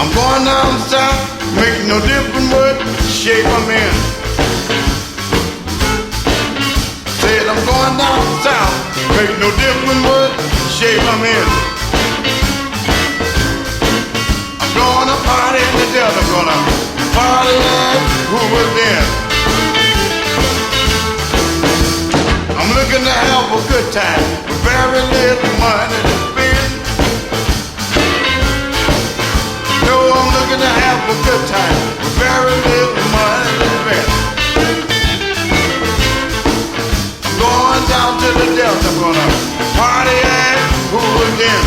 I'm going down south, make no difference what shape I'm in. Said I'm going down south, make no difference what shape I'm in. I'm gonna party in the Delta, gonna party like who was there. I'm looking to have a good time with very little money to spend. No, I'm looking to have a good time with very little money to spend. I'm going down to the Delta, gonna party at who again.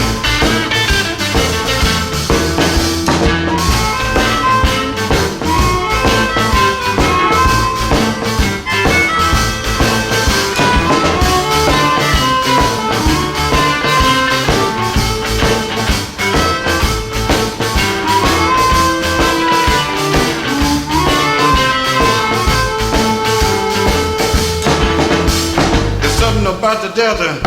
About the Delta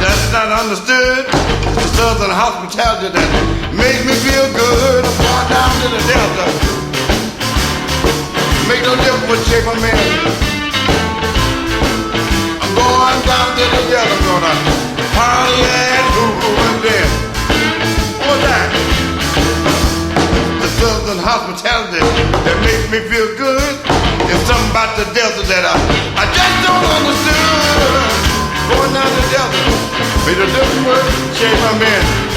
that's not understood. The Southern hospitality that makes me feel good. I'm going down to the Delta. Make no difference what shape I'm in. I'm going down to the Delta. I'm gonna party at who and then. What's that? The Southern hospitality that makes me feel good. There's something about the Delta that I just don't understand. Going down the Delta, made a different shape I'm in.